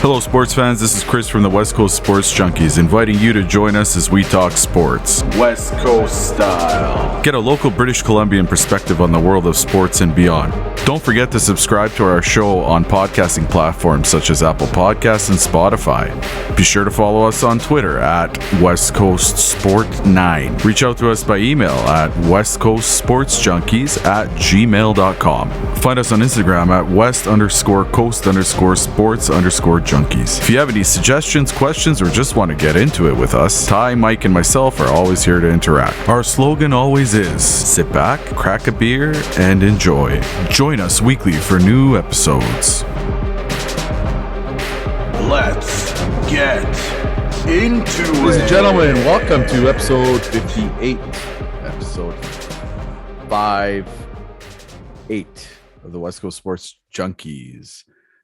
Hello, sports fans. This is Chris from the West Coast Sports Junkies, inviting you to join us as we talk sports. West Coast style. Get a local British Columbian perspective on the world of sports and beyond. Don't forget to subscribe to our show on podcasting platforms such as Apple Podcasts and Spotify. Be sure to follow us on Twitter at West Coast Sport 9. Reach out to us by email at westcoastsportsjunkies@gmail.com. Find us on Instagram at west_coast_sports_junkies. If you have any suggestions, questions, or just want to get into it with us, Ty, Mike, and myself are always here to interact. Our slogan always is, sit back, crack a beer, and enjoy. Join us weekly for new episodes. Let's get into it. Ladies and gentlemen, welcome to episode 58. Episode 58 of the West Coast Sports Junkies.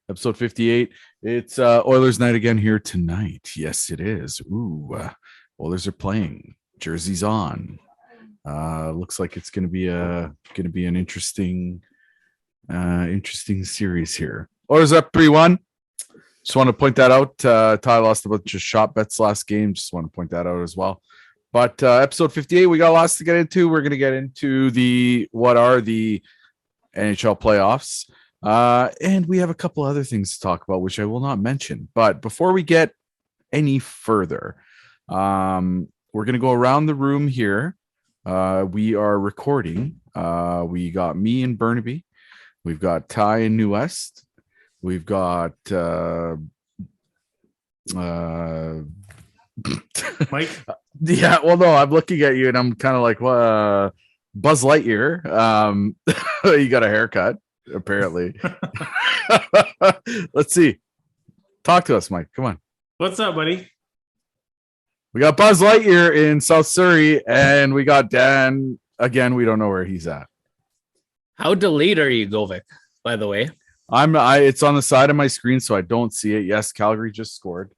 Episode 58. It's Oilers night again here tonight. Yes, it is. Oilers are playing. Jerseys on. Looks like it's going to be an interesting series here. Oilers up 3-1. Just want to point that out. Ty lost a bunch of shot bets last game. Just want to point that out as well. But episode 58, we got lots to get into. We're going to get into what are the NHL playoffs. And we have a couple other things to talk about, which I will not mention. But before we get any further, we're going to go around the room here. We are recording. We got me and Burnaby. We've got Ty and New West. We've got Mike. Yeah, well, no, I'm looking at you and I'm kind of like, Buzz Lightyear. You got a haircut, apparently. Let's see. Talk to us, Mike. Come on. What's up, buddy? We got Buzz Lightyear in South Surrey, and we got Dan. Again, we don't know where he's at. How delayed are you, Govik, by the way? It's on the side of my screen, so I don't see it. Yes, Calgary just scored.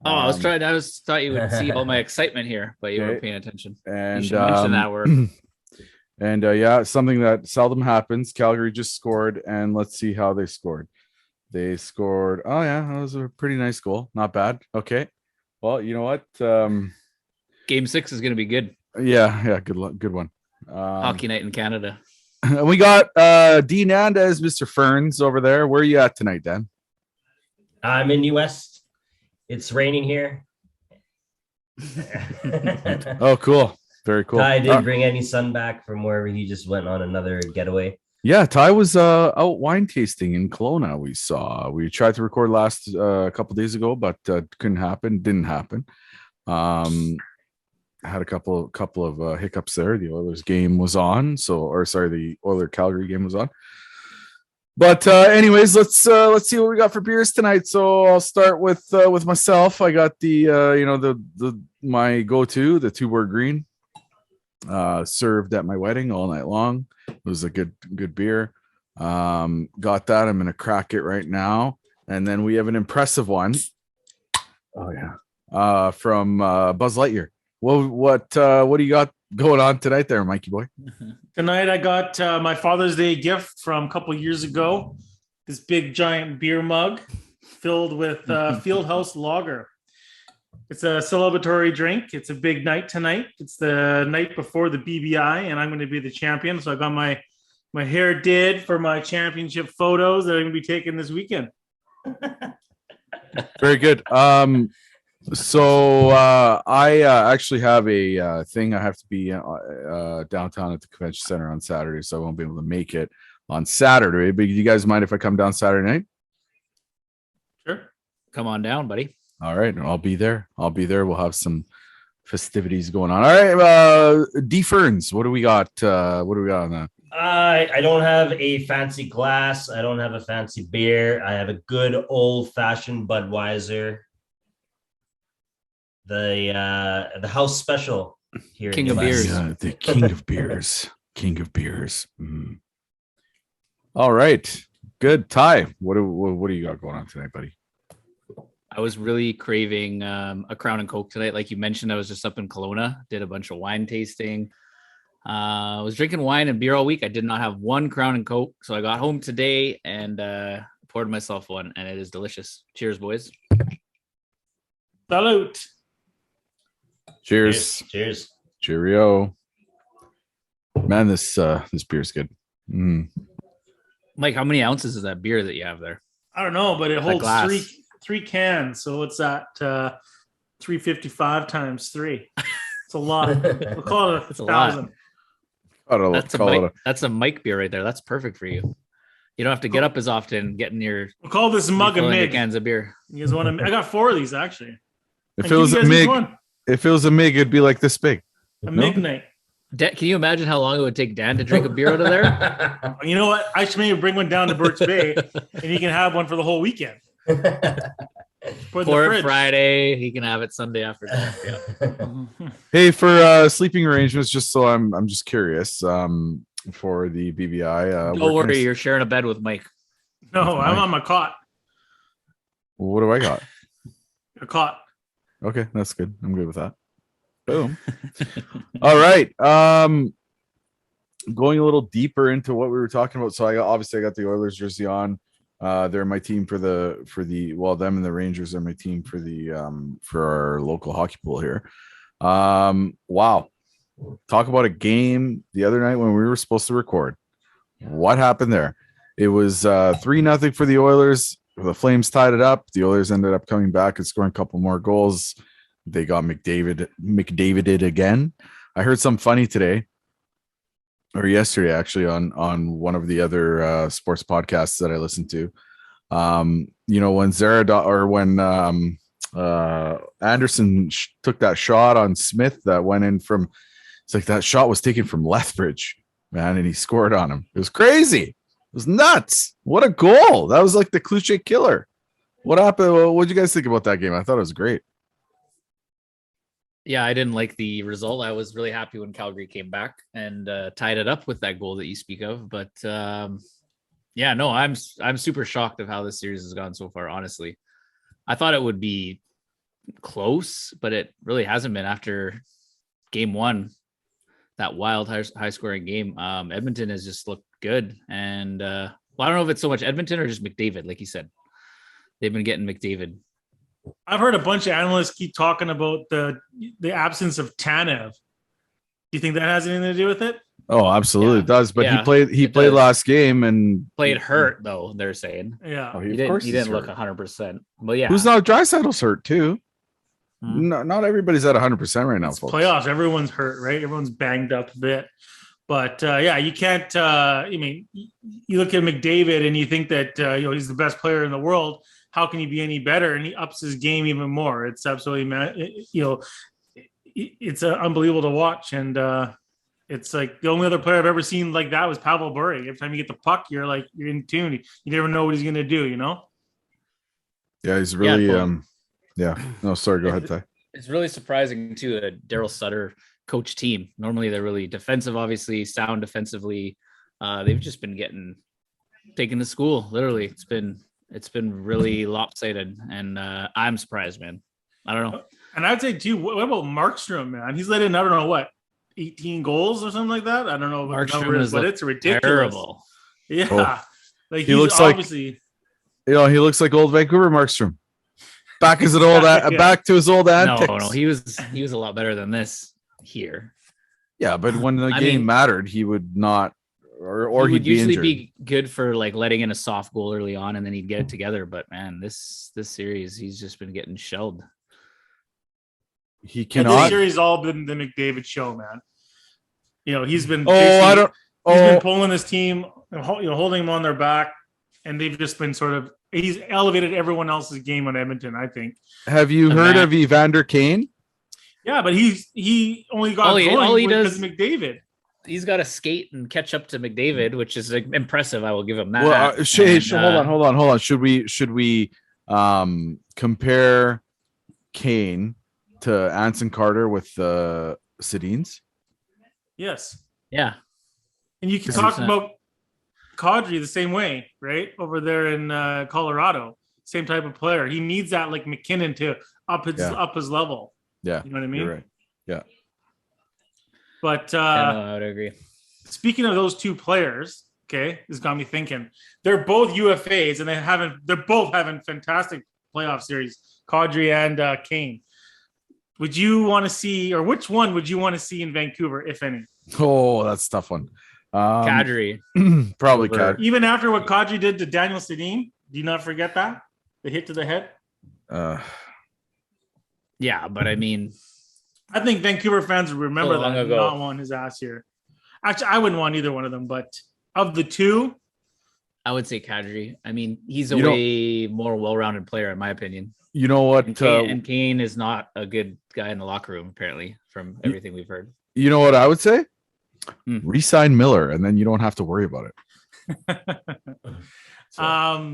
Oh, I thought you would see all my excitement here, but you weren't paying attention. And you should mention that word. And yeah, something that seldom happens. Calgary just scored, and let's see how they scored. They scored. Oh yeah, that was a pretty nice goal. Not bad. Okay. Well, you know what? Game 6 is going to be good. Yeah. Good luck. Good one. Hockey night in Canada. We got Dean Andez, Mr. Ferns over there. Where are you at tonight, Dan? I'm in US. It's raining here. Oh, cool. Very cool. Ty didn't bring any sun back from where he just went on another getaway. Yeah, Ty was out wine tasting in Kelowna. We saw. We tried to record last a couple days ago, but couldn't happen. Didn't happen. Had a couple of hiccups there. The Oilers game was on, the Oiler Calgary game was on. But anyways, let's see what we got for beers tonight. So I'll start with myself. I got my go-to, the Tuborg Green, served at my wedding all night long. It was a good beer. Got that. I'm gonna crack it right now, and then we have an impressive one. Oh yeah, from Buzz Lightyear. Well, what do you got going on tonight there, Mikey boy? Tonight I got my Father's Day gift from a couple years ago. This big giant beer mug filled with Fieldhouse Lager. It's a celebratory drink. It's a big night tonight. It's the night before the BBI, and I'm going to be the champion. So I got my hair did for my championship photos that I'm going to be taking this weekend. Very good. So I actually have a thing. I have to be downtown at the convention center on Saturday, so I won't be able to make it on Saturday. But do you guys mind if I come down Saturday night? Sure. Come on down, buddy. All right. I'll be there. We'll have some festivities going on. All right. D Ferns, what do we got? What do we got on that? I don't have a fancy glass. I don't have a fancy beer. I have a good old-fashioned Budweiser. The house special here. King of beers. The king of beers. King of beers. Mm. All right. Good. Ty, what do you got going on tonight, buddy? I was really craving a Crown and Coke tonight. Like you mentioned, I was just up in Kelowna, did a bunch of wine tasting. I was drinking wine and beer all week. I did not have one Crown and Coke. So I got home today and poured myself one, and it is delicious. Cheers, boys. Salute. Cheers. Cheers. Cheerio. Man, this beer's good. Mike, how many ounces is that beer that you have there? I don't know, but it holds glass. three cans, so it's at 355 times 3. It's a lot. We'll call it It's a lot. 1,000. That's a Mike beer right there. That's perfect for you. You don't have to get up as often getting your We'll call this mug a refilling your mig. cans of beer. You guys want to? I got 4 of these actually. If it was a mig, it'd be like this big. A mig night. Can you imagine how long it would take Dan to drink a beer out of there? You know what? I should maybe bring one down to Birch Bay, and he can have one for the whole weekend. Put it in the Pour it fridge. Friday. He can have it Sunday after that. Yeah. Hey, for sleeping arrangements, just so I'm just curious. For the BBI, Don't worry, you're sharing a bed with Mike. No, I'm on my cot. What do I got? A cot. Okay, that's good. I'm good with that. Boom. All right. Going a little deeper into what we were talking about. So I got the Oilers jersey on. They're my team for them and the Rangers are my team for for our local hockey pool here. Wow. Talk about a game the other night when we were supposed to record. What happened there? It was 3-0 for the Oilers. The Flames tied it up. The Oilers ended up coming back and scoring a couple more goals. They got McDavided again. I heard something funny today or yesterday, actually, on one of the other sports podcasts that I listened to. When Anderson took that shot on Smith that went in from, it's like that shot was taken from Lethbridge, man, and he scored on him. It was crazy. It was nuts. What a goal. That was like the cliche killer. What happened? What did you guys think about that game? I thought it was great. Yeah, I didn't like the result. I was really happy when Calgary came back and tied it up with that goal that you speak of. But I'm super shocked of how this series has gone so far. Honestly, I thought it would be close, but it really hasn't been after game 1. That wild high scoring game. Edmonton has just looked good, and I don't know if it's so much Edmonton or just McDavid. Like you said, they've been getting McDavid. I've heard a bunch of analysts keep talking about the absence of Tanev. Do you think that has anything to do with it? Oh, absolutely, it does. But Yeah, he played last game and played hurt though. They're saying, Yeah. he didn't look 100%. But yeah, who's not? Dreisaitl's hurt too. Hmm. Not everybody's at 100% right now, It's folks. playoffs. Everyone's hurt, right? Everyone's banged up a bit. But you can't. You look at McDavid and you think that he's the best player in the world. How can he be any better? And he ups his game even more. It's absolutely, it's unbelievable to watch. And it's like the only other player I've ever seen like that was Pavel Bure. Every time you get the puck, you're in tune. You never know what he's going to do. Yeah, he's really. Yeah, No, sorry. Go ahead, Ty. it's really surprising too. A Daryl Sutter coach team. Normally they're really defensive, obviously sound defensively. They've just been getting taken to school. Literally, it's been really lopsided, and I'm surprised, man. I don't know. And I'd say too, what about Markstrom, man? He's let in, I don't know what, 18 goals or something like that. I don't know what the number is, but it's ridiculous. Terrible. Yeah, like He he's looks like- obviously. He looks like old Vancouver Markstrom. Back to his old antics. No, he was a lot better than this here. Yeah, but when the game mattered, he would not, or He he'd would be usually injured. be good for like letting in a soft goal early on, and then he'd get it together. But man, this series, he's just been getting shelled. He And this cannot. series all been the McDavid show, man. He's been. Oh, He's been pulling his team, holding them on their back, and they've just been he's elevated everyone else's game on Edmonton, I think. Have you heard of Evander Kane? Yeah, but he only got All he going does- because of McDavid. He's got to skate and catch up to McDavid, which is impressive. I will give him that. Well, hold on. Should we compare Kane to Anson Carter with the Sedins? Yes. Yeah. And you can 100%. talk about Kadri the same way, right? Over there in Colorado. Same type of player. He needs that like McKinnon to up his level. Yeah. You know what I mean? You're right. Yeah. But I would agree. speaking of those two players, Okay, this got me thinking. They're both UFAs, and they're both having fantastic playoff series. Kadri and Kane. Would you want to see, or which one would you want to see in Vancouver, if any? Oh, that's a tough one. Kadri. Probably Kadri. Even after what Kadri did to Daniel Sedin, do you not forget that? The hit to the head? Yeah, but I mean, I think Vancouver fans would remember So long that and ago. not want his ass here. Actually, I wouldn't want either one of them, but of the two, I would say Kadri. I mean, he's a You know- way more well-rounded player, in my opinion. You know what? And Kane is not a good guy in the locker room, apparently, from everything we've heard. You know what I would say? Hmm. Resign Miller, and then you don't have to worry about it. how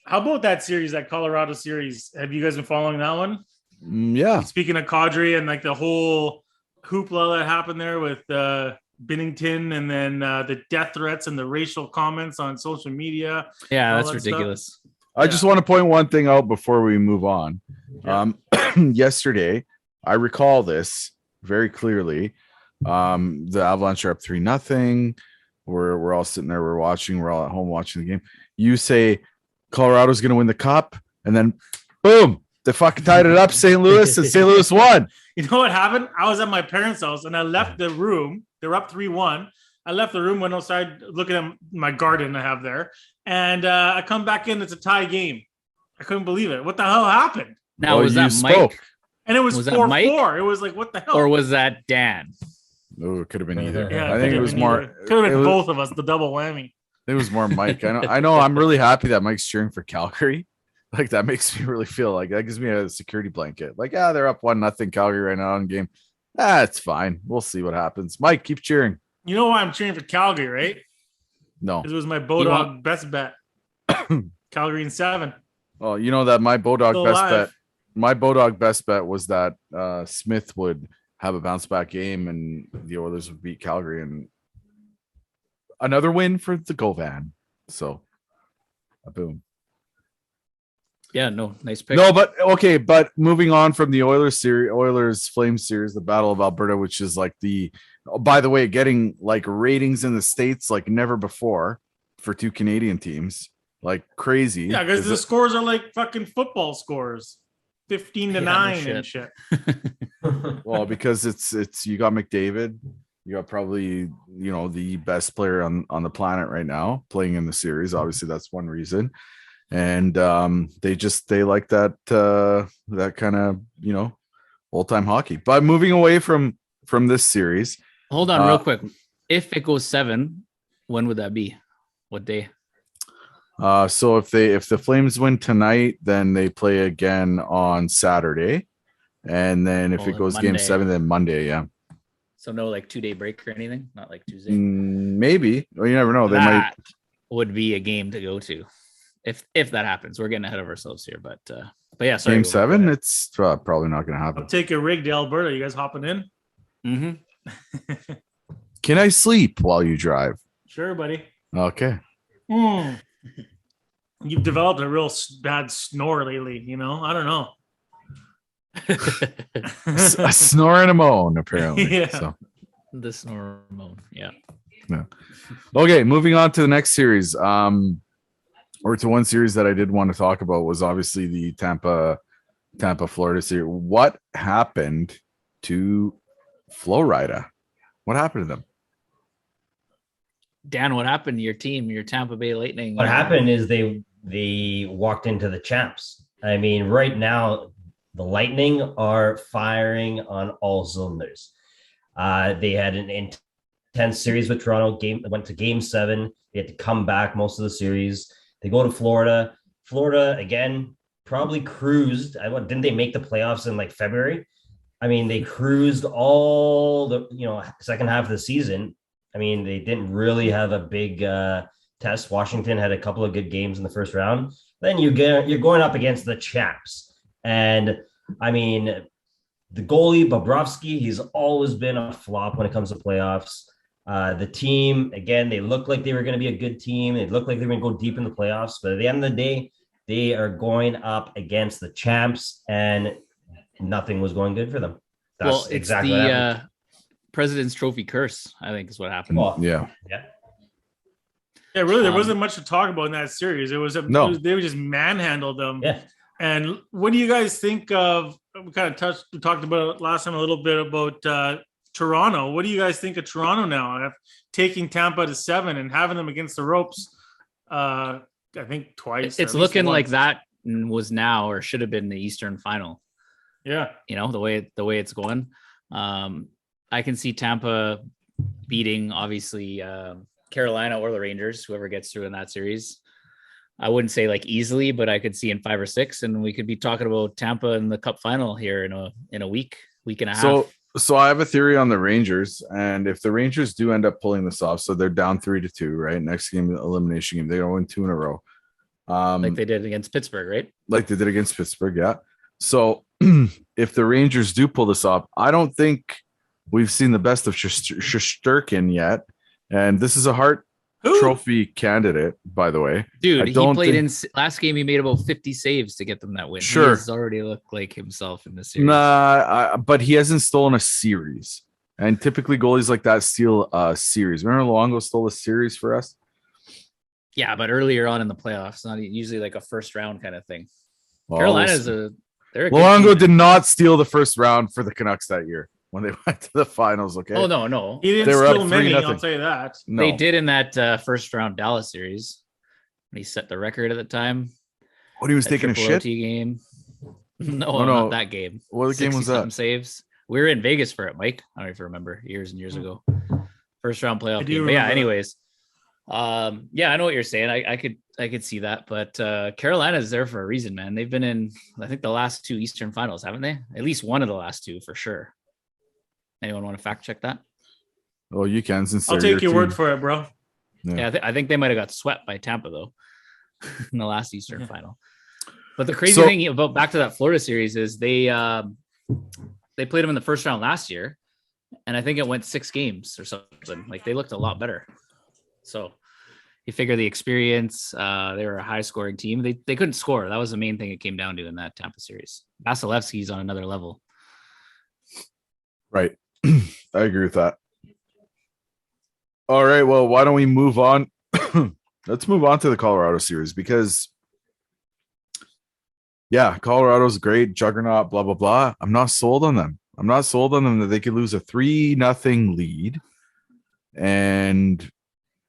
about that series, that Colorado series? Have you guys been following that one? Yeah. Speaking of Kadri and like the whole hoopla that happened there with Binnington, and then the death threats and the racial comments on social media. Yeah, All that's that stuff. ridiculous. I just want to point one thing out before we move on. Yeah. Yesterday, I recall this very clearly. The Avalanche are up 3-0. We're all sitting there, we're watching, we're all at home watching the game. You say Colorado's going to win the cup, and then boom, they fucking tied it up, St. Louis, and St. Louis won. You know what happened? I was at my parents' house and I left the room. They were up 3-1. I left the room, went outside looking at my garden I have there. And I come back in. It's a tie game. I couldn't believe it. What the hell happened? Now, was you that Mike spoke. And it was Was that 4-4. Mike? It was like, what the hell? or was that Dan? Oh, it could have been either. Yeah, I think it was more. Could have it been was- both of us, the double whammy. It was more Mike. I know. I'm really happy that Mike's cheering for Calgary. Like, that makes me really feel like that gives me a security blanket. Like, they're up 1-0 Calgary right now in game. It's fine. We'll see what happens. Mike, keep cheering. You know why I'm cheering for Calgary, right? No. Because it was my Bodog best bet. Calgary in 7. Oh, you know that my Bodog Still best alive. bet. My Bodog best bet was that Smith would have a bounce back game and the Oilers would beat Calgary, and another win for the Govan. So, boom. Yeah, no, nice pick. No, but okay, but moving on from the Oilers Flames series, the Battle of Alberta, which is like by the way, getting like ratings in the States like never before for two Canadian teams, like crazy. Yeah, because Is the it- scores are like fucking football scores. 15-9 Yeah, no and shit. well, because it's you got McDavid, you got probably the best player on the planet right now playing in the series. Obviously, that's one reason. And they like that kind of old time hockey. But moving away from this series, Hold on, real quick. If it goes 7, when would that be? What day? so if the Flames win tonight, then they play again on Saturday, and then if Oh, it goes Monday. game 7, then Monday. Yeah, So no, like 2-day break or anything. Not like Tuesday. maybe. Well, you never know. They might. That would be a game to go to, if that happens. We're getting ahead of ourselves here, but yeah. Sorry, Game go 7. ahead. It's probably not going to happen. I'll take a rig to Alberta. You guys hopping in? Mhm. Can I sleep while you drive? Sure, buddy. Okay. You've developed a real bad snore lately. I don't know. A snore and a moan, apparently. Yeah. So. The snore mode. Yeah. Okay, moving on to the next series. Or to one series that I did want to talk about was obviously the Tampa Florida series. What happened to Florida? What happened to them? Dan, what happened to your team, your Tampa Bay Lightning? What happened is they walked into the champs. I mean, right now the Lightning are firing on all cylinders. They had an intense series with Toronto. Went to game 7. They had to come back most of the series. They go to Florida. Florida again probably cruised. Didn't they make the playoffs in like February? I mean, they cruised all the second half of the season. I mean, they didn't really have a big test. Washington had a couple of good games in the first round. Then you're going up against the champs, and I mean, the goalie Bobrovsky, he's always been a flop when it comes to playoffs. The team, again, they looked like they were going to be a good team. They looked like they were going to go deep in the playoffs, but at the end of the day, they are going up against the champs, and nothing was going good for them. That's It's exactly what happened. President's Trophy curse, I think, is what happened. Well, Yeah. Yeah. Yeah, really, there wasn't much to talk about in that series. They were just manhandled them. Yeah. And what do you guys think of? We talked about it last time a little bit about Toronto. What do you guys think of Toronto now? Taking Tampa to 7 and having them against the ropes. I think twice. It's looking like that was now or should have been the Eastern Final. Yeah, the way it's going. I can see Tampa beating obviously Carolina or the Rangers, whoever gets through in that series. I wouldn't say like easily, but I could see in 5 or 6, and we could be talking about Tampa in the Cup final here in a week and a half. So I have a theory on the Rangers, and if the Rangers do end up pulling this off, so they're down 3-2, right? Next game, elimination game, they don't win 2 in a row, like they did against Pittsburgh, right? Like they did against Pittsburgh, yeah. So if the Rangers do pull this off, I don't think we've seen the best of Shesterkin yet, and this is a Hart Trophy candidate, by the way. Dude, he played in last game. He made about 50 saves to get them that win. Sure. He's already looked like himself in this series. But he hasn't stolen a series. And typically goalies like that steal a series. Remember Luongo stole a series for us? Yeah, but earlier on in the playoffs, not usually like a first round kind of thing. Well, Carolina's Luongo did not steal the first round for the Canucks that year when they went to the finals. Okay. Oh no, he didn't steal many. I'll tell you that. No. They did in that first round Dallas series when he set the record at the time. What, he was taking a shit OT game? No, not that game. What game was that? Saves. We were in Vegas for it, Mike. I don't know if you remember, years and years ago. First round playoff game. But yeah. Anyways, I know what you're saying. I could see that, but Carolina's there for a reason, man. They've been in, I think, the last 2 Eastern Finals, haven't they? At least one of the last 2 for sure. Anyone want to fact check that? Oh, you can. Since I'll take your word for it, bro. Yeah, I think they might have got swept by Tampa though in the last Eastern Final. But the crazy thing about back to that Florida series is they played them in the first round last year, and I think it went 6 games or something. Like they looked a lot better. So you figure the experience. They were a high scoring team. They couldn't score. That was the main thing it came down to in that Tampa series. Vasilevsky's on another level. Right. I agree with that. All right. Well, why don't we move on? Let's move on to the Colorado series because, Colorado's great, juggernaut, blah, blah, blah. I'm not sold on them. I'm not sold on them that they could lose a 3-0 lead and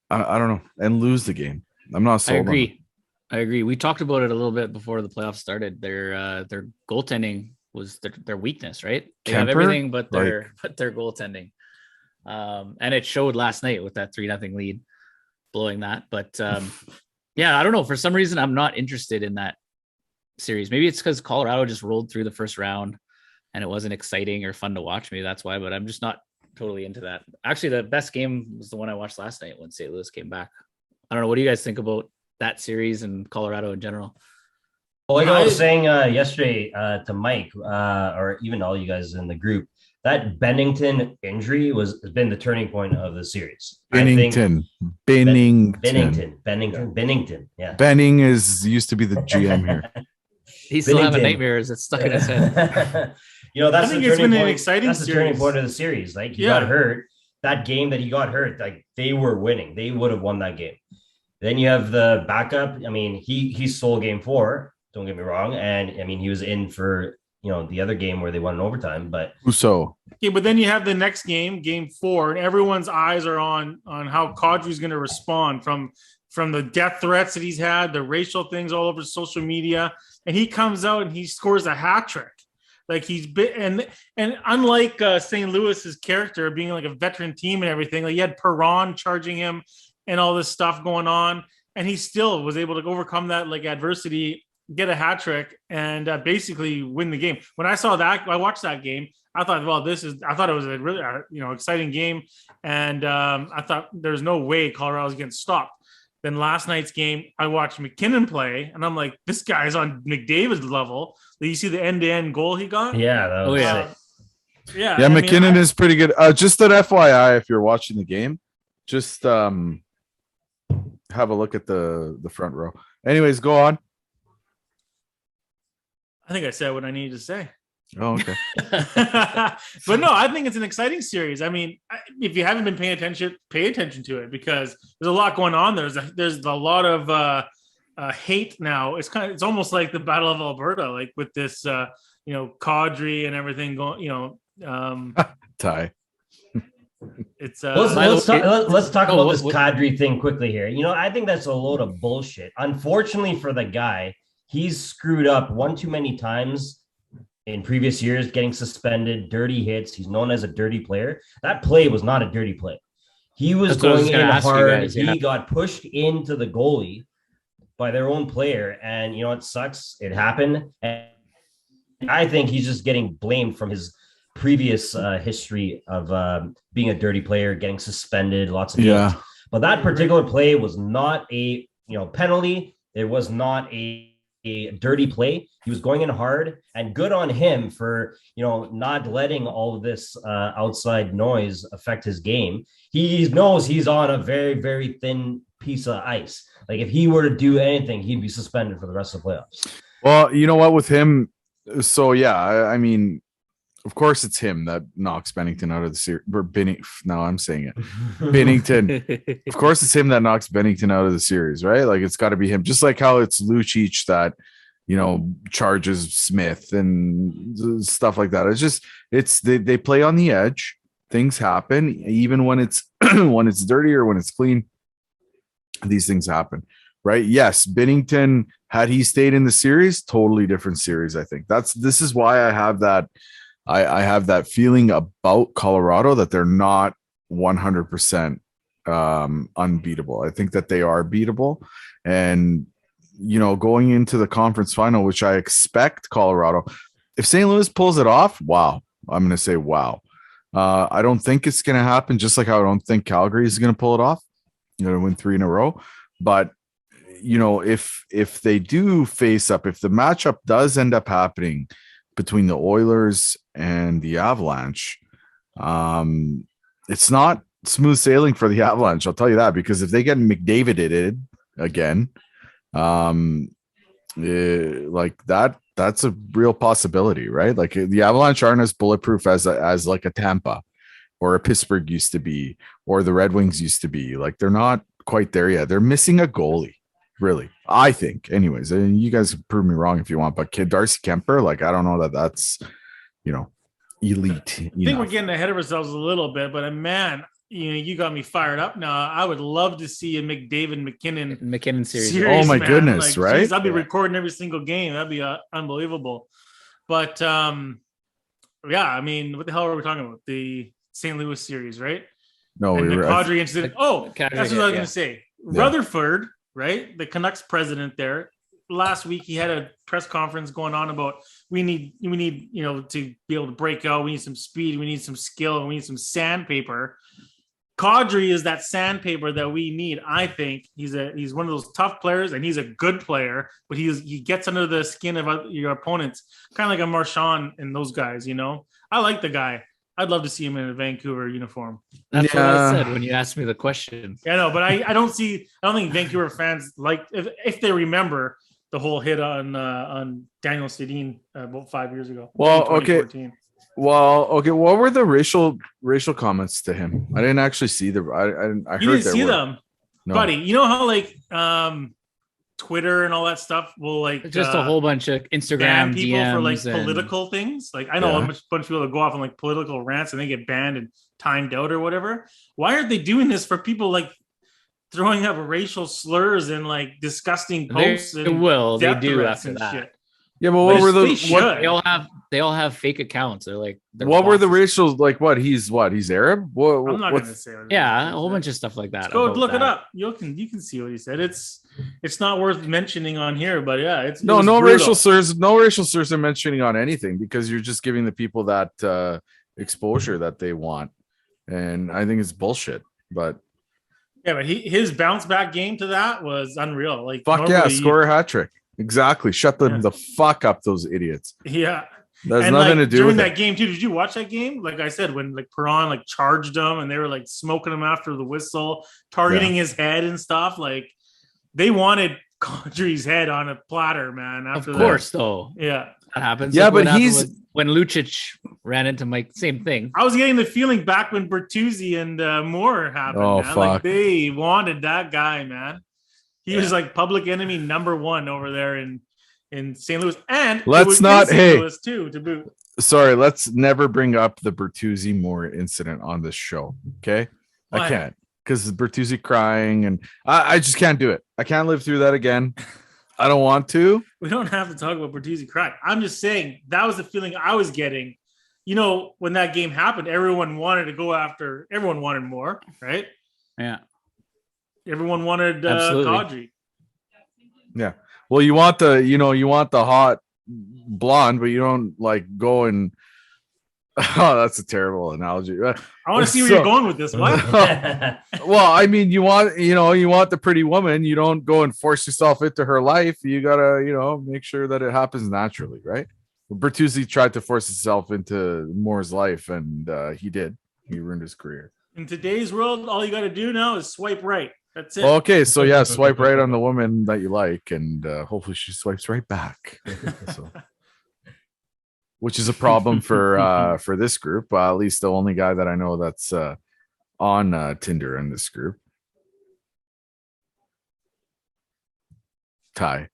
I don't know, and lose the game. I'm not sold on them. I agree. We talked about it a little bit before the playoffs started. Their goaltending was their weakness, right? They have everything but their goaltending. And it showed last night with that 3-0 lead, blowing that. But I don't know. For some reason, I'm not interested in that series. Maybe it's because Colorado just rolled through the first round and it wasn't exciting or fun to watch. Maybe that's why, but I'm just not totally into that. Actually, the best game was the one I watched last night when St. Louis came back. I don't know. What do you guys think about that series and Colorado in general? Well, like I was saying yesterday to Mike, or even all you guys in the group, that Bennington injury has been the turning point of the series. Bennington. Yeah. Benning used to be the GM here. He's still having nightmares. It's stuck in his head. That's the turning point of the series. Like he got hurt. That game that he got hurt, like they were winning. They would have won that game. Then you have the backup. I mean, he stole game 4. Don't get me wrong. And I mean, he was in for, the other game where they won in overtime, but Uso. Yeah, but then you have the next game, game 4, and everyone's eyes are on how Kadri's going to respond from the death threats that he's had, the racial things all over social media. And he comes out and he scores a hat trick. Like he's been, and unlike St. Louis's character being like a veteran team and everything, like he had Perron charging him and all this stuff going on. And he still was able to overcome that like adversity, get a hat trick, and basically win the game. When I saw that, I watched that game. I thought, well, I thought it was a really, exciting game. And I thought there's no way Colorado's getting stopped. Then last night's game, I watched McKinnon play, and I'm like, this guy's on McDavid's level. You see the end-to-end goal he got? Yeah. That was sick. Yeah, McKinnon is pretty good. Just an FYI, if you're watching the game, just have a look at the front row. Anyways, go on. I think I said what I needed to say. Oh, okay. But no, I think it's an exciting series. I mean, if you haven't been paying attention, pay attention to it because there's a lot going on. There's a lot of hate now. It's almost like the Battle of Alberta, like with this Kadri and everything going. Ty. It's let's talk about this Kadri thing quickly here. I think that's a load of bullshit. Unfortunately for the guy, he's screwed up one too many times in previous years, getting suspended, dirty hits. He's known as a dirty player. That play was not a dirty play. He was going in hard. He got pushed into the goalie by their own player, and it sucks. It happened, and I think he's just getting blamed from his previous history of being a dirty player, getting suspended, lots of games. But that particular play was not a penalty. It was not a dirty play. He was going in hard, and good on him for not letting all of this outside noise affect his game. He knows he's on a very, very thin piece of ice. Like if he were to do anything, he'd be suspended for the rest of the playoffs. Well, you know what with him? So I mean, of course it's him that knocks Bennington out of the series. No, I'm saying it. Bennington. Of course it's him that knocks Bennington out of the series, right? Like it's got to be him. Just like how it's Lucic that charges Smith and stuff like that. They play on the edge. Things happen, even when it's when it's dirty or when it's clean. These things happen, right? Yes, Bennington, had he stayed in the series, totally different series. I think this is why I have that. I have that feeling about Colorado that they're not 100% unbeatable. I think that they are beatable, and going into the conference final, which I expect Colorado, if St. Louis pulls it off, wow, I'm going to say wow. I don't think it's going to happen. Just like how I don't think Calgary is going to pull it off. Win 3 in a row, but if they do face up, if the matchup does end up happening between the Oilers and the Avalanche, it's not smooth sailing for the Avalanche. I'll tell you that, because if they get McDavided again, like that's a real possibility, right? Like the Avalanche aren't as bulletproof as like a Tampa or a Pittsburgh used to be, or the Red Wings used to be. Like they're not quite there yet. They're missing a goalie. Really, I think. Anyways, and you guys can prove me wrong if you want, but Darcy Kemper, like I don't know that's elite. I think we're getting ahead of ourselves a little bit, but man, you got me fired up now. I would love to see a McDavid-McKinnon series. Oh my goodness, like, right? Geez, I'll be recording every single game. That'd be unbelievable. But I mean, what the hell are we talking about? The St. Louis series, right? No, and the Kadri incident. That's what I was going to say. Yeah. Rutherford, right? The Canucks president there. Last week he had a press conference going on about we need to be able to break out. We need some speed. We need some skill. We need some sandpaper. Kadri is that sandpaper that we need. I think he's one of those tough players, and he's a good player, but he gets under the skin of your opponents, kind of like a Marchand and those guys. I like the guy. I'd love to see him in a Vancouver uniform. That's what I said when you asked me the question. Yeah, no, but I don't think Vancouver fans like, if they remember the whole hit on Daniel Sedin about 5 years ago. Well, okay. What were the racial comments to him? I didn't actually see the. I heard you didn't see them, no. Buddy. You know how like Twitter and all that stuff will like just a whole bunch of Instagram people DMs for like political things. Like I know a bunch of people that go off on like political rants and they get banned and timed out or whatever. Why aren't they doing this for people like throwing up racial slurs and like disgusting posts? They do after that. Shit. Yeah, but what were they all have fake accounts. They're like, what were the racial, like what? He's Arab? I'm not gonna say a whole bunch of stuff like that. Go look it up. You can see what he said. It's not worth mentioning on here, but yeah, it's no racial slurs. No racial slurs are mentioning on anything, because you're just giving the people that exposure that they want, and I think it's bullshit. But yeah, but his bounce back game to that was unreal. Like score a hat trick. Exactly. Shut the fuck up, those idiots. Yeah. There's nothing to do during with that game too. Did you watch that game? Like I said, when like Perron like charged him and they were like smoking him after the whistle, targeting his head and stuff. Like they wanted Kadri's head on a platter, man. After Of course, though. Yeah. That happens. Yeah, Look what but happened he's- when Lucic ran into Mike. Same thing. I was getting the feeling back when Bertuzzi and Moore happened, Oh, man. fuck. Like they wanted that guy, man. He Yeah. was like public enemy number one over there in St. Louis. And Let's it was not- in St. hey. Louis too, to boot. Sorry, let's never bring up the Bertuzzi Moore incident on this show. Okay, Why? I can't because Bertuzzi crying, and I just can't do it. I can't live through that again. I don't want to. We don't have to talk about Bertuzzi crack. I'm just saying that was the feeling I was getting. You know, when that game happened, everyone wanted to go after. Everyone wanted more, right? Yeah. Everyone wanted Absolutely. Kadri. Well, you want the hot blonde, but you don't like go and. Oh, that's a terrible analogy. I want to see where So- you're going with this. What? Well, I mean, you want the pretty woman. You don't go and force yourself into her life. You gotta, make sure that it happens naturally, right? Bertuzzi tried to force himself into Moore's life, and he did. He ruined his career. In today's world, all you got to do now is swipe right. That's it. Okay, so yeah, swipe right on the woman that you like, and hopefully she swipes right back. So, which is a problem for this group. At least the only guy that I know that's on Tinder in this group. Ty.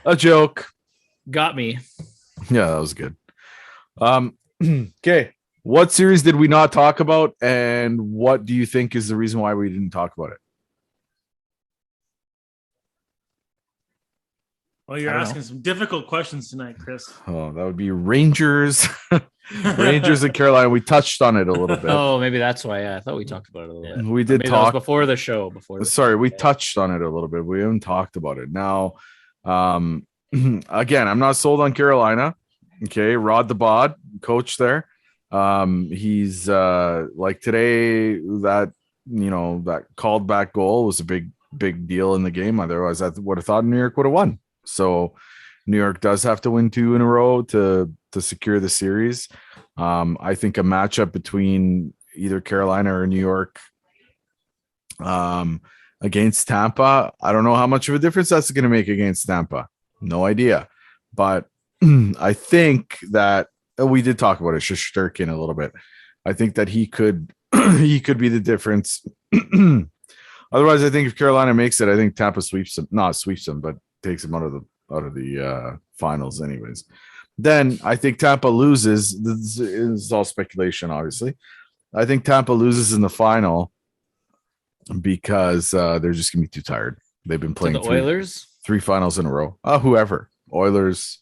A joke. Got me. Yeah, that was good. Okay. What series did we not talk about, and what do you think is the reason why we didn't talk about it? Well, you're I don't asking some difficult questions tonight, Chris. Oh, that would be Rangers. Rangers and Carolina. We touched on it a little bit. Oh, maybe that's why. Yeah, I thought we talked about it a little bit. We did Maybe that was talk before the show. Sorry, we touched on it a little bit. We haven't talked about it. Now, again, I'm not sold on Carolina. Okay, Rod the Bod, coach there. He's like today that that called back goal was a big deal in the game. Otherwise, I would have thought New York would have won. So New York does have to win 2 in a row to secure the series. I think a matchup between either Carolina or New York against Tampa, I don't know how much of a difference that's going to make against Tampa. No idea. But I think that we did talk about it, Shesterkin a little bit. I think that he could be the difference. Otherwise, I think if Carolina makes it, I think Tampa not sweeps them, but takes them out of the finals anyways. Then I think Tampa loses. This is all speculation, obviously. I think Tampa loses in the final because they're just gonna be too tired. They've been playing the Oilers. 3 finals in a row. Whoever. Oilers.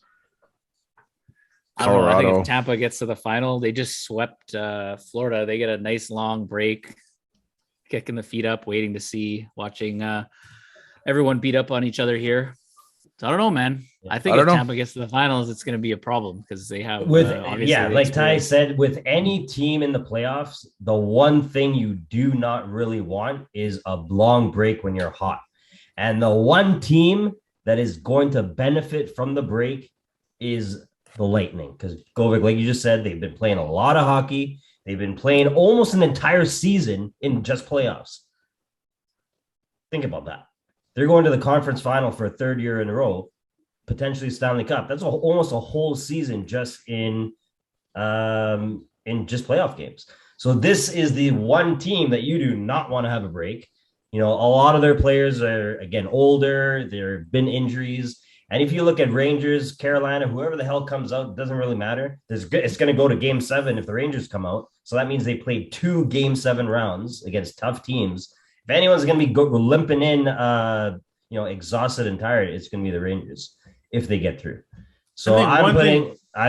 I don't know. I think Colorado. if Tampa gets to the final, they just swept Florida. They get a nice long break, kicking the feet up, waiting to see, watching everyone beat up on each other here. So I don't know, man. I think if Tampa gets to the finals, it's going to be a problem because they have like Ty said, with any team in the playoffs, the one thing you do not really want is a long break when you're hot. And the one team that is going to benefit from the break is the Lightning, because Govik, like you just said, they've been playing a lot of hockey. They've been playing almost an entire season in just playoffs. Think about that. They're going to the conference final for a 3rd year in a row, potentially Stanley Cup. That's almost a whole season just in just playoff games. So this is the one team that you do not want to have a break. A lot of their players are, again, older. There have been injuries. And if you look at Rangers, Carolina, whoever the hell comes out, it doesn't really matter. It's going to go to Game 7 if the Rangers come out. So that means they played 2 Game 7 rounds against tough teams. If anyone's going to be limping in, exhausted and tired, it's going to be the Rangers if they get through. So I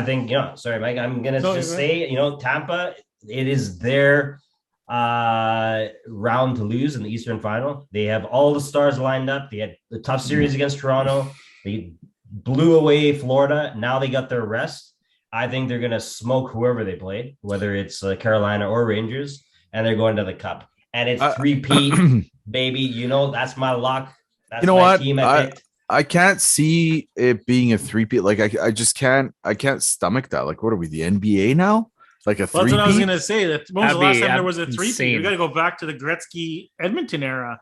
think, sorry, Mike, I'm going to say, Tampa, it is their round to lose in the Eastern Final. They have all the stars lined up. They had the tough series against Toronto. They blew away Florida. Now they got their rest. I think they're going to smoke whoever they play, whether it's Carolina or Rangers, and they're going to the Cup. And it's 3-peat, baby. That's my lock. That's my team I picked. I can't see it being a 3-peat. Like I just can't. I can't stomach that. Like, what are we, the NBA now? Like a Well, that's what I was three-peat? going to say. That when was That'd the last be time there was a 3-peat? insane. We got to go back to the Gretzky Edmonton era,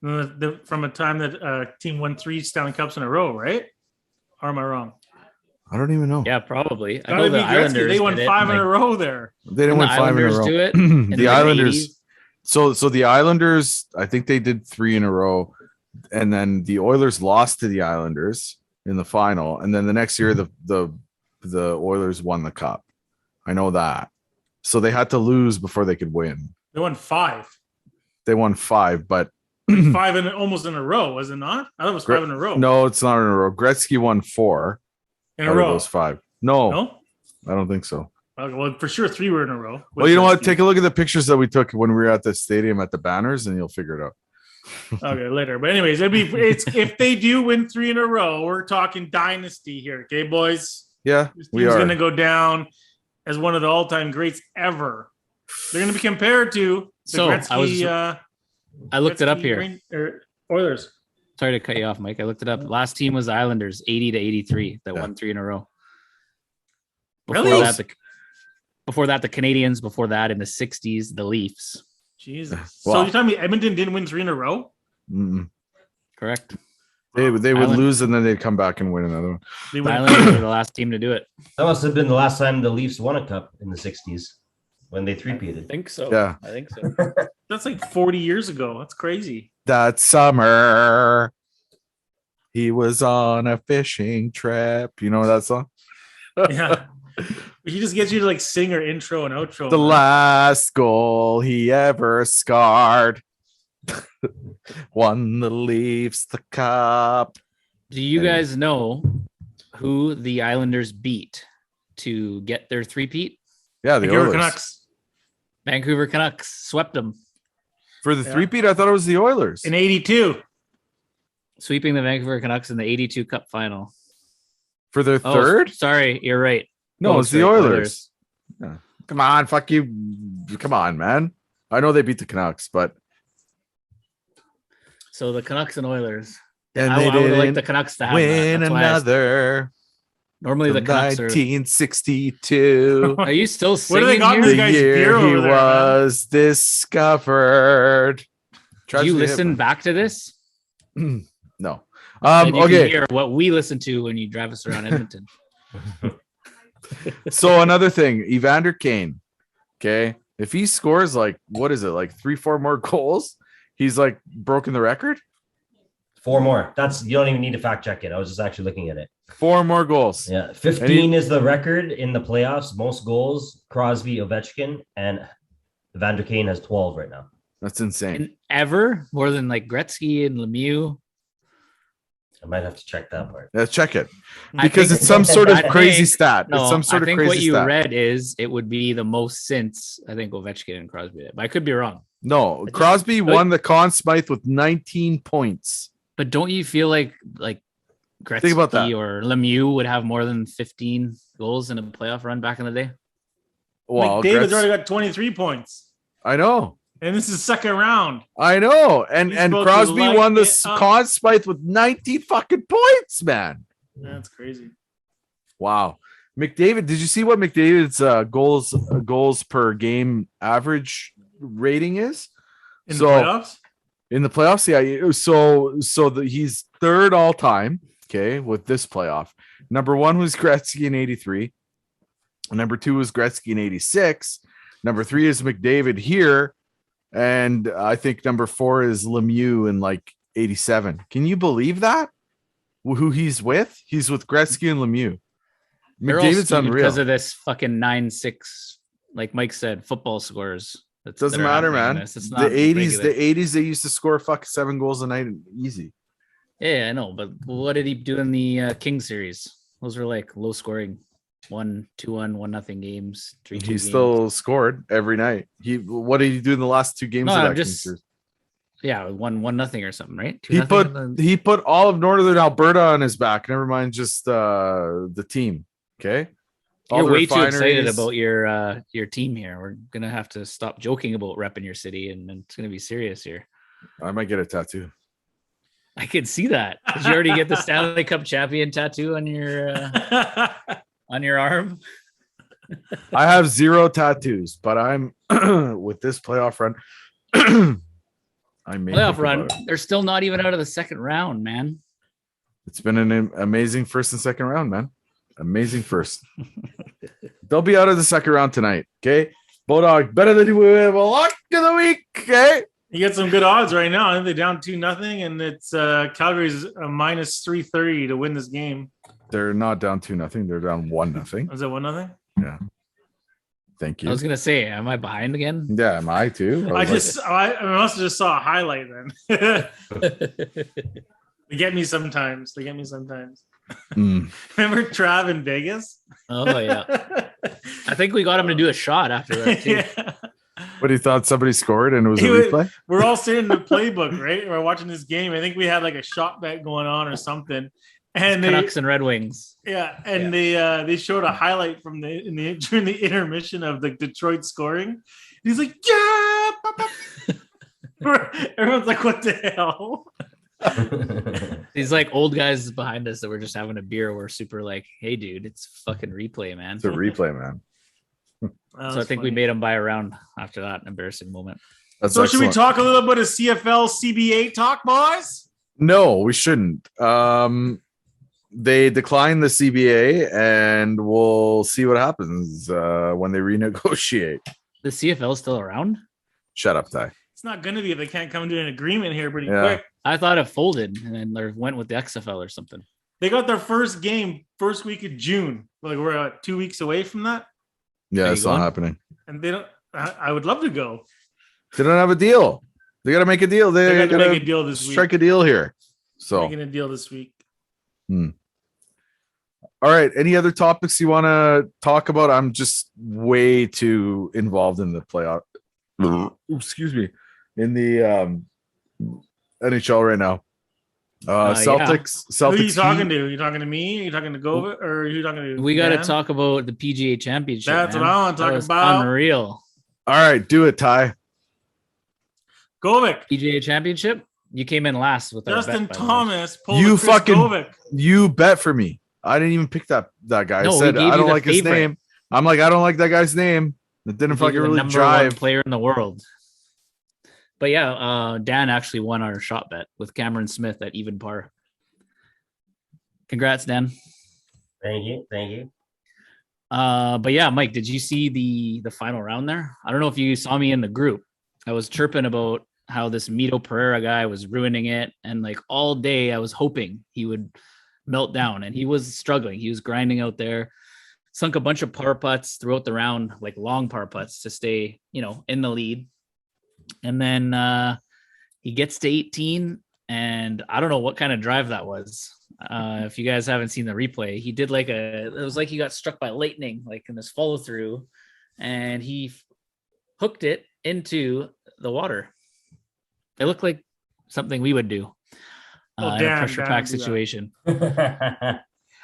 from a time that team won 3 Stanley Cups in a row, right? Or am I wrong? I don't even know. Yeah, probably. I Gotta know be the Gretzky. Islanders. They won did it, 5 in like, a row there. They didn't didn't win the 5 in a Islanders row. do it in The the Islanders. 80s? So the Islanders, I think they did 3 in a row, and then the Oilers lost to the Islanders in the final, and then the next year the Oilers won the cup. I know that. So they had to lose before they could win. They won 5. They won 5, but 5 almost in a row, was it not? I thought it was 5 in a row. no, it's not in a row. Gretzky won 4 in out a of row. those 5. No, No? I don't think so. Okay, well, for sure 3 were in a row. Well, you know what? Take a look at the pictures that we took when we were at the stadium at the Banners, and you'll figure it out. Okay, later. But anyways, it's if they do win 3 in a row, we're talking dynasty here, okay, boys? Yeah, This we team's are. going to go down as one of the all-time greats ever. They're going to be compared to the So, Gretzky. I looked it up Gretzky here. Oilers. Sorry to cut you off, Mike. I looked it up. Last team was the Islanders, 80 to 83, that Yeah. won 3 in a row. Really? Before that, the Canadians. Before that, in the 60s, the Leafs. Jesus. Wow. So you're telling me Edmonton didn't win 3 in a row? Mm-mm. Correct. They would Island- lose, and then they'd come back and win another one. They The won. Islanders were the last team to do it. That must have been the last time the Leafs won a cup in the 60s when they three-peated. think so. Yeah. I think so. That's like 40 years ago. That's crazy. That summer, he was on a fishing trip. You know that song? Yeah. He just gets you to like sing or intro and outro. The man. last goal he ever scarred. Won the Leafs the cup. Do you guys know who the Islanders beat to get their three-peat? Yeah, the Vancouver Oilers. Canucks Vancouver Canucks swept them, For the Yeah. three-peat, I thought it was the Oilers. in 82. sweeping the Vancouver Canucks in the 82 Cup final. For their Oh, third? sorry, you're right. No, Oh, it's the right, Oilers. Yeah. Come on, fuck you. Come on, man. I know they beat the Canucks, but So the Canucks and Oilers. and I they would have liked didn't the Canucks to have win that. That's why another. normally the From Canucks are. 1962. Are you still What do singing they got in here? this The guy's year beer he over there, man? was discovered. Do you Tragedy listen hit, back to this? man. No. And you can Okay. hear what we listen to when you drive us around Edmonton. So another thing, Evander Kane. Okay. If he scores like what is it, like 3-4 more goals, he's like broken the record. 4 more. That's you don't even need to fact check it. I was just actually looking at it. 4 more goals. Yeah, 15 is the record in the playoffs. Most goals, Crosby, Ovechkin, and Evander Kane has 12 right now. That's insane. And ever more than like Gretzky and Lemieux. I might have to check that part. Let's check it I because think- it's some sort of I crazy think- stat. No, It's some sort I of think crazy what you stat. read is it would be the most since I think Ovechkin and Crosby did, but I could be wrong. No, Crosby won the Conn Smythe with 19 points. But don't you feel like Gretzky Think about that. or Lemieux would have more than 15 goals in a playoff run back in the day? Well, Like David's Gretz- already got 23 points. I know. And this is second round. I know. And He's and supposed to Crosby light won the it up. Conn Smythe with 19 fucking points, man. That's crazy. Wow. McDavid, did you see what McDavid's goals per game average rating is? In So- the playoffs? In the playoffs, yeah. He's third all time, okay, with this playoff. Number 1 was Gretzky in 83. Number 2 was Gretzky in 86. Number 3 is McDavid here. And I think number 4 is Lemieux in like 87. Can you believe that? Who he's with? He's with Gretzky and Lemieux. They're all McDavid's skewed unreal. because of this fucking 9-6, like Mike said, football scores. Doesn't that are matter, happening in man. this. It's The not 80s, regular. the 80s, they used to score 7 goals a night easy. Yeah, I know, but what did he do in the King series? Those were like low scoring, 1-2-1, 1-0 games, 3-2 He games. still scored every night. What did he do in the last 2 games No, of I'm that just- Kings series? Yeah, 1-0 or something, right? He 2-0? put he put all of Northern Alberta on his back. Never mind just the team. Okay. All You're the way too excited refineries. about your team here. We're gonna have to stop joking about repping your city, and it's gonna be serious here. I might get a tattoo. I can see that. Did you already get the Stanley Cup champion tattoo on your arm? I have 0 tattoos, but I'm with this playoff run. I may Playoff think run. about it. They're still not even out of the second round, man. It's been an amazing first and second round, man. Amazing first. They'll be out of the second round tonight. Okay. Bodog, better than we have a lock of the week. Okay. You get some good odds right now. I think they're down 2-0, and it's Calgary's a minus 330 to win this game. They're not down 2-0. They're down 1-0. Is it 1-0? Yeah. Thank you. I was gonna say, am I behind again? Yeah, am I too? I must have just saw a highlight then. They get me sometimes. Mm. Remember Trav in Vegas? Oh yeah. I think we got him to do a shot after that too. Yeah. But he thought somebody scored and it was a replay? We're all sitting in the playbook, right? We're watching this game. I think we had like a shot bet going on or something. And Canucks and Red Wings. Yeah, and they showed a highlight from during the intermission of the Detroit scoring. He's like, yeah. Everyone's like, what the hell? These like old guys behind us that were just having a beer were super like, hey dude, it's fucking replay, man. It's a replay, man. So I think we made them buy a round after that embarrassing moment. That's so excellent. should we talk a little bit of CFL Cba Talk, boys? No, we shouldn't. They declined the CBA, and we'll see what happens when they renegotiate. The CFL is still around? Shut up, Ty. It's not going to be if they can't come to an agreement here pretty Yeah. quick. I thought it folded and then they went with the XFL or something. They got their first game first week of June. Like we're 2 weeks away from that, Yeah, Are it's you not going? happening. and they don't. I would love to go. They don't have a deal. They got to make a deal. They They got to got make a to deal this week. strike a deal here. So, Making a deal this week. all right. Any other topics you want to talk about? I'm just way too involved in the playoff. Excuse me. In the NHL right now. Celtics. Who are you Celtics. talking Heat. to? Are you talking to me? Are you talking to Gova? Or are you talking to We got to Dan? talk about the PGA Championship. That's man. what I want to That talk was about. Unreal. All right, do it, Ty. Govic. PGA Championship. You came in last with our Justin bet, by the way. Thomas pulled You you Chris fucking- Govic. You bet for me. I didn't even pick that guy. No, I we said gave you I don't the like his favorite. name. I'm like, I don't like that guy's name. It didn't He fucking was the really number one drive. player in the world. But yeah, Dan actually won our shot bet with Cameron Smith at even par. Congrats, Dan. Thank you. But yeah, Mike, did you see the final round there? I don't know if you saw me in the group. I was chirping about how this Mito Pereira guy was ruining it, and like all day I was hoping he would melt down, and he was struggling. He was grinding out there, sunk a bunch of par putts throughout the round, like long par putts to stay, in the lead. And then he gets to 18, and I don't know what kind of drive that was. If you guys haven't seen the replay, he did it was like he got struck by lightning, like in this follow through, and he hooked it into the water. It looked like something we would do in a pressure pack situation.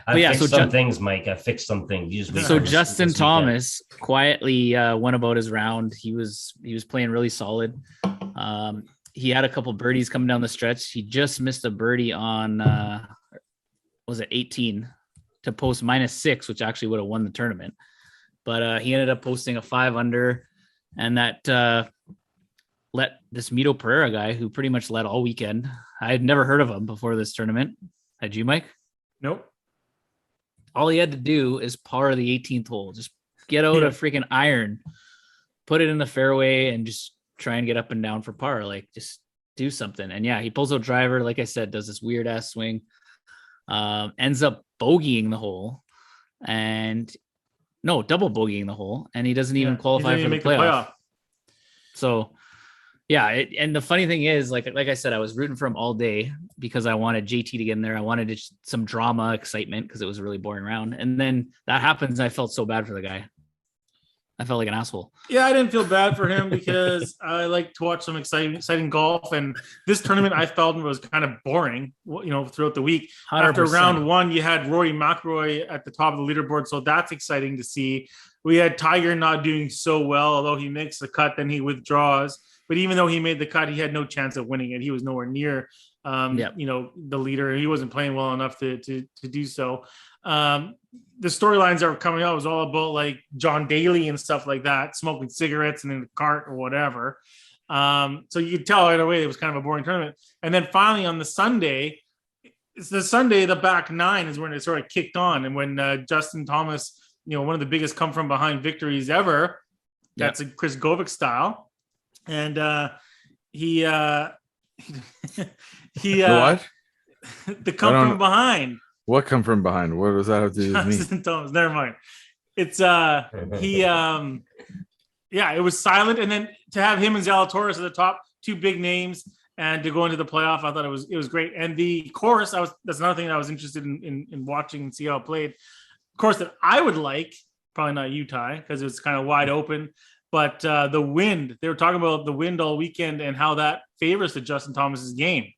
I yeah, fixed so some things, Mike. I fixed some things. You just wait So for this Justin weekend. Thomas quietly went about his round. He was playing really solid. He had a couple birdies coming down the stretch. He just missed a birdie on was it 18 to post -6, which actually would have won the tournament. But he ended up posting a 5 under, and that let this Mito Pereira guy, who pretty much led all weekend. I had never heard of him before this tournament. Had you, Mike? Nope. All he had to do is par the 18th hole. Just get out a freaking iron, put it in the fairway, and just try and get up and down for par. Like, just do something. And yeah, he pulls out driver, like I said, does this weird ass swing, ends up bogeying the hole, and no, double bogeying the hole, and he doesn't even qualify for the playoff. So yeah, and the funny thing is, like I said, I was rooting for him all day because I wanted JT to get in there. I wanted some drama, excitement, because it was a really boring round. And then that happens, and I felt so bad for the guy. I felt like an asshole. Yeah, I didn't feel bad for him because I like to watch some exciting golf. And this tournament I felt was kind of boring, throughout the week. 100%. After round one, you had Rory McIlroy at the top of the leaderboard. So that's exciting to see. We had Tiger not doing so well, although he makes the cut, then he withdraws. But even though he made the cut, he had no chance of winning it. He was nowhere near The leader, he wasn't playing well enough to do so. The storylines that were coming out was all about like John Daly and stuff like that, smoking cigarettes and in the cart or whatever. So you could tell right away it was kind of a boring tournament. And then finally on the Sunday, the back nine is when it sort of kicked on. And when Justin Thomas, one of the biggest come from behind victories ever, that's a Chris Govic style. And he what? The come from behind. What come from behind? What does that have to do with me? Justin Thomas, never mind. It's it was silent, and then to have him and Zalatoris at the top, two big names, and to go into the playoff, I thought it was great. And the course, that's another thing that I was interested in watching and see how it played. Of course, that I would like, probably not Utah, because it was kind of wide open. But the wind, they were talking about the wind all weekend and how that favors the Justin Thomas's game.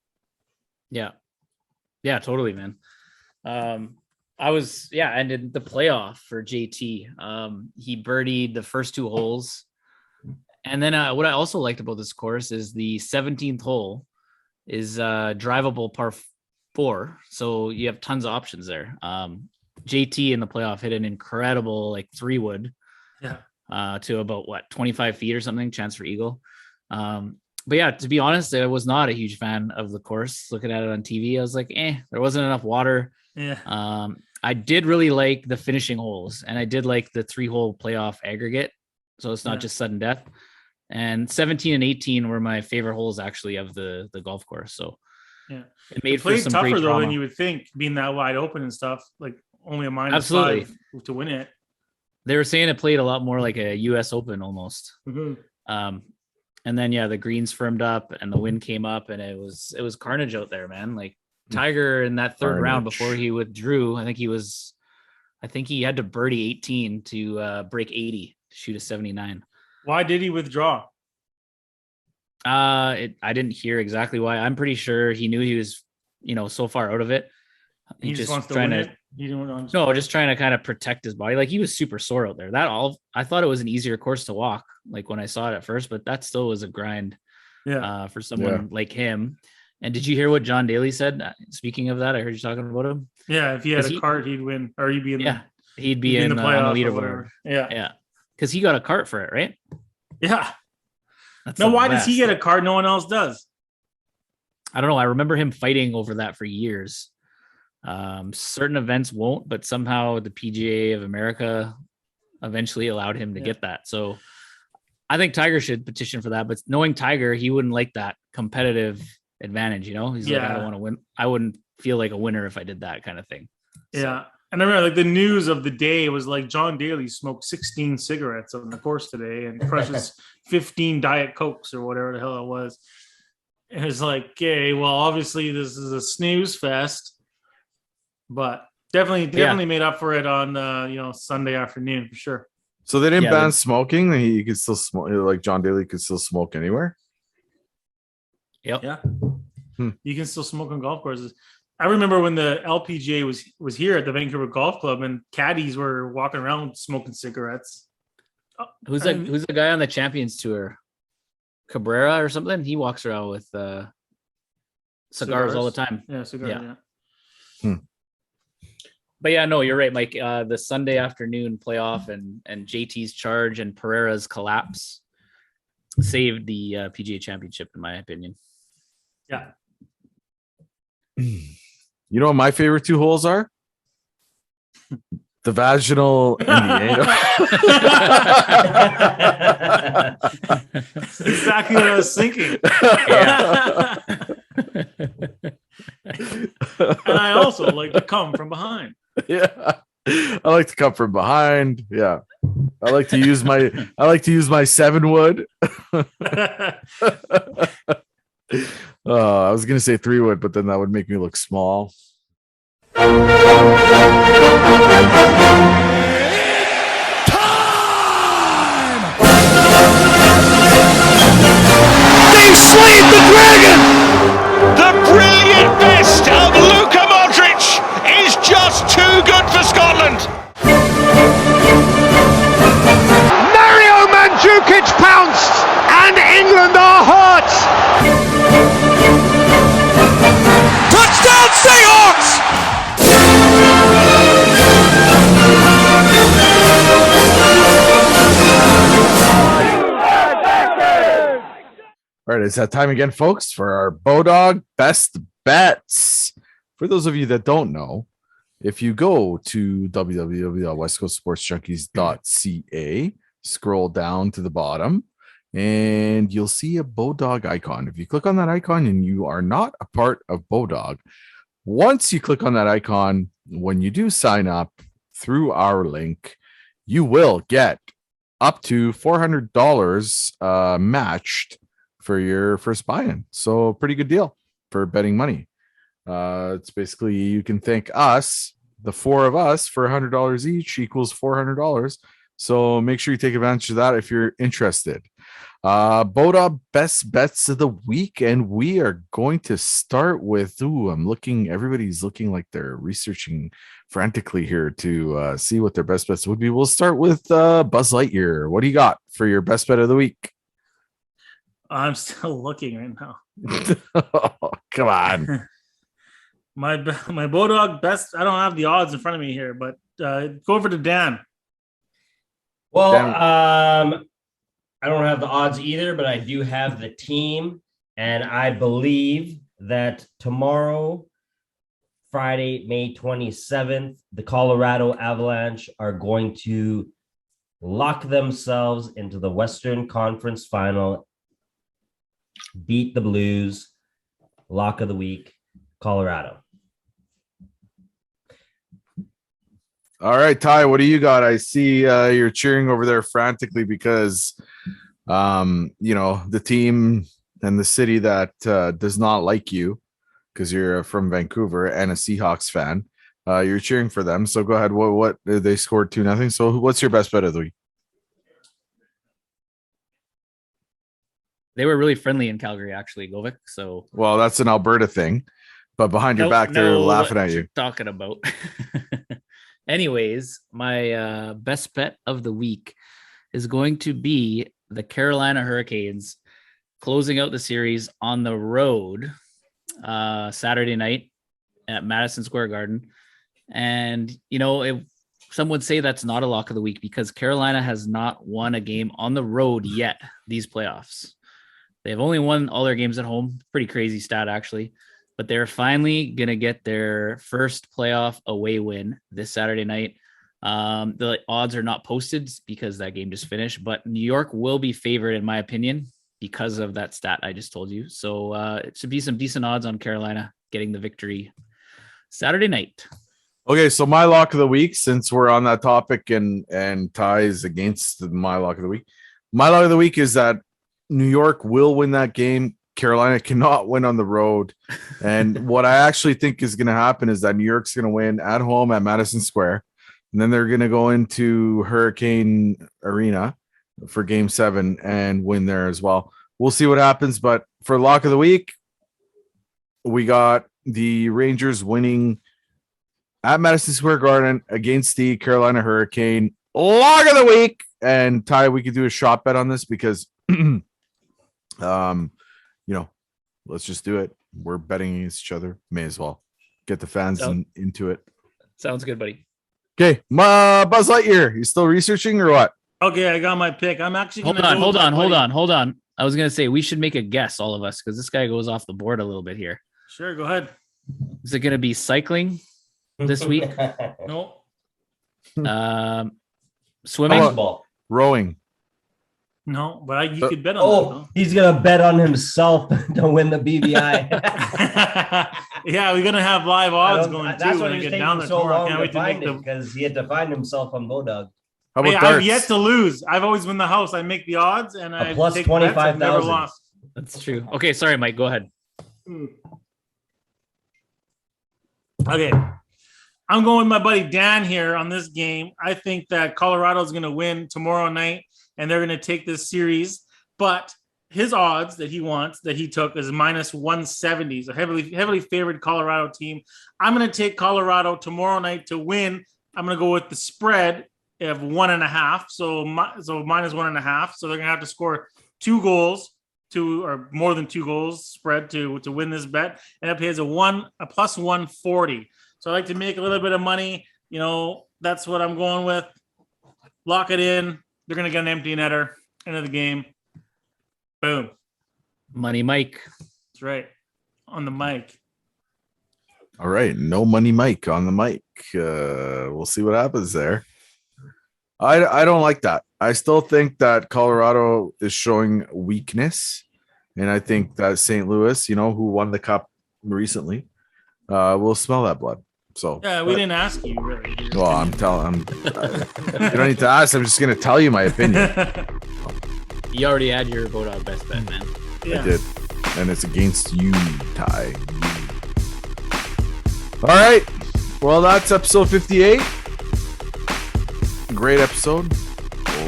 Yeah, totally, man. And in the playoff for JT, he birdied the first two holes. And then what I also liked about this course is the 17th hole is drivable par 4. So you have tons of options there. JT in the playoff hit an incredible 3-wood to about 25 feet or something, chance for eagle. But yeah, to be honest, I was not a huge fan of the course. Looking at it on TV, I was like, there wasn't enough water. Yeah. I did really like the finishing holes, and I did like the 3-hole playoff aggregate. So it's not just sudden death. And 17 and 18 were my favorite holes actually of the golf course. So it made for some tougher great though drama. than you would think, being that wide open and stuff. Like only a -5 to win it. They were saying it played a lot more like a U.S. Open almost. Mm-hmm. And then the greens firmed up and the wind came up, and it was carnage out there, man. Like Tiger in that third round before he withdrew, I think he had to birdie 18 to break 80 to shoot a 79. Why did he withdraw? I didn't hear exactly why. I'm pretty sure he knew he was, so far out of it. He just wants to win it. Just trying to kind of protect his body. Like he was super sore out there. I thought it was an easier course to walk, like when I saw it at first, but that still was a grind. For someone like him. And did you hear what John Daly said? Speaking of that, I heard you talking about him. Yeah, if he had a cart, he'd win, or he'd be in. Yeah, he'd be in the playoff leaderboard. Yeah, because he got a cart for it, right? Yeah. Now, why does he get a cart? No one else does. I don't know. I remember him fighting over that for years. Certain events won't, but somehow the PGA of America eventually allowed him to get that. So I think Tiger should petition for that. But knowing Tiger, he wouldn't like that competitive advantage. He's like, I don't want to win. I wouldn't feel like a winner if I did that kind of thing. So. Yeah. And I remember the news of the day was John Daly smoked 16 cigarettes on the course today and crushes 15 Diet Cokes or whatever the hell it was. And it's okay, well, obviously this is a snooze fest, but definitely made up for it on Sunday afternoon for sure. So they didn't ban smoking. He could still smoke. Like John Daly could still smoke anywhere. Yep. Yeah. You can still smoke on golf courses. I remember when the LPGA was here at the Vancouver Golf Club and caddies were walking around smoking cigarettes. Who's the guy on the Champions Tour? Cabrera or something? He walks around with cigars all the time. Yeah, cigars. Yeah. But yeah, no, you're right, Mike. The Sunday afternoon playoff and JT's charge and Pereira's collapse saved the PGA Championship, in my opinion. Yeah. You know what my favorite 2 holes are? The vaginal and the anal. That's exactly what I was thinking. And I also like to come from behind. Yeah. I like to come from behind. Yeah. I like to use my 7-wood. I was gonna say 3-wood, but then that would make me look small. They slayed the dragon! The brilliant best of Luka Modric is just too good for Scotland. Mario Mandzukic pounced, and England are hurt. All right, it's that time again, folks, for our Bodog Best Bets. For those of you that don't know, if you go to www.westcoastsportsjunkies.ca, scroll down to the bottom, and you'll see a Bodog icon. If you click on that icon and you are not a part of Bodog, once you click on that icon, when you do sign up through our link, you will get up to $400 matched for your first buy-in. So pretty good deal for betting money. It's basically, you can thank us, the four of us, for $100 each equals $400. So make sure you take advantage of that if you're interested. Bodog Best Bets of the week, and we are going to start with, everybody's looking like they're researching frantically here to see what their best bets would be. We'll start with Buzz Lightyear. What do you got for your best bet of the week? I'm still looking right now. Oh, come on. My Bodog best. I don't have the odds in front of me here, but go over to Dan. Well, I don't have the odds either, but I do have the team, and I believe that tomorrow, Friday, May 27th, the Colorado Avalanche are going to lock themselves into the Western Conference Final, beat the Blues. Lock of the week, Colorado. All right, Ty, what do you got? I see you're cheering over there frantically because, the team and the city that does not like you because you're from Vancouver and a Seahawks fan. You're cheering for them. So go ahead. What they scored 2-0. So what's your best bet of the week? They were really friendly in Calgary, actually, Govik. So, well, that's an Alberta thing, but behind your back, they're laughing at you. Talking about. Anyways, my best bet of the week is going to be the Carolina Hurricanes closing out the series on the road Saturday night at Madison Square Garden. And, some would say that's not a lock of the week because Carolina has not won a game on the road yet these playoffs. They've only won all their games at home. Pretty crazy stat, actually. But they're finally going to get their first playoff away win this Saturday night. The odds are not posted because that game just finished, but New York will be favored, in my opinion, because of that stat I just told you. So it should be some decent odds on Carolina getting the victory Saturday night. Okay, so my lock of the week, since we're on that topic and ties against my lock of the week, my lock of the week is that New York will win that game. Carolina cannot win on the road. And what I actually think is going to happen is that New York's going to win at home at Madison Square. And then they're going to go into Hurricane Arena for game 7 and win there as well. We'll see what happens. But for lock of the week, we got the Rangers winning at Madison Square Garden against the Carolina Hurricane. Lock of the week. And Ty, we could do a shot bet on this because let's just do it. We're betting against each other. May as well get the fans into it. Sounds good, buddy. Okay, Buzz Lightyear, you still researching or what? Okay, I got my pick. I'm actually hold on. I was gonna say we should make a guess, all of us, because this guy goes off the board a little bit here. Sure, go ahead. Is it gonna be cycling this week? No. Swimming, Basketball. Rowing. No, but you could bet on that. Though. He's gonna bet on himself to win the BVI. Yeah, we're gonna have live odds going that's too what when we he's get down there so tomorrow. long Can't to wait to find make it because he had to find himself on Bodog. How about I've darts? yet to lose. I've always won the house. I make the odds and I plus take bets. I've never 25,000. lost. That's true. Okay, sorry, Mike. Go ahead. Okay. I'm going with my buddy Dan here on this game. I think that Colorado is going to win tomorrow night and they're going to take this series. But his odds that he wants, that he took, is minus 170. So heavily favored Colorado team. I'm going to take Colorado tomorrow night to win. I'm going to go with the spread of 1.5. So minus 1.5. So they're going to have to score 2 goals, or more than 2 goals spread to win this bet. And it pays a plus 140. So I like to make a little bit of money. That's what I'm going with. Lock it in. They're going to get an empty netter. End of the game. Boom. Money Mike. That's right. On the mic. All right, no money Mike on the mic. We'll see what happens there. I don't like that. I still think that Colorado is showing weakness, and I think that St. Louis, who won the cup recently, will smell that blood. So Yeah, we didn't ask you really. well, I'm telling. You don't need to ask. I'm just going to tell you my opinion. You already had your Bodog Best Bet, man. Yeah. I did, and it's against you, Ty. All right. Well, that's episode 58. Great episode.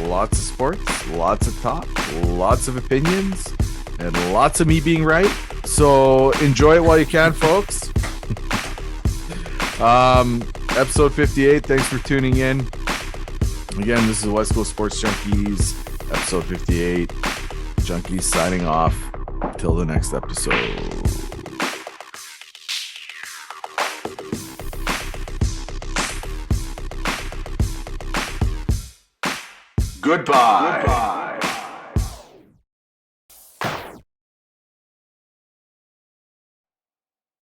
Lots of sports, lots of talk, lots of opinions, and lots of me being right. So enjoy it while you can, folks. Episode 58. Thanks for tuning in. Again, this is West Coast Sports Junkies, episode 58. Junkies signing off. Till the next episode. Goodbye.